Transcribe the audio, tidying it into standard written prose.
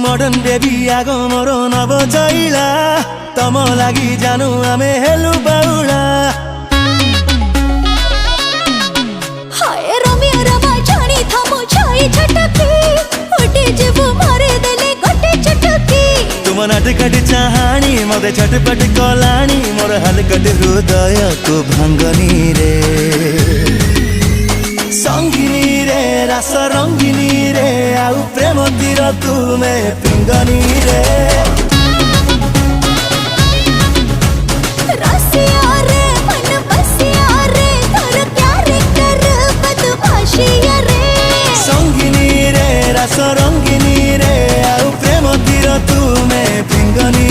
modern baby आगो मोर नव चैला तम लागि जानु आमे हेलु बाउला हाय रमिया रमा जानी थामो छाई छटकी उठी जीवु मारे देले गोटे चटकी तुम नाटकट चाहानी मते छटपट कलानी मोर हलकट हृदय को भांगनी रे संगिनी रे रस रंगिनी रे आउ प्रेम तीर तुमे पिंगनी रे रसिया रे मन बसिया रे तोर कैरेक्टर बदमाशिया रे संगिनी रे रस रंगिनी रे आउ प्रेम तीर तुमे पिंगनी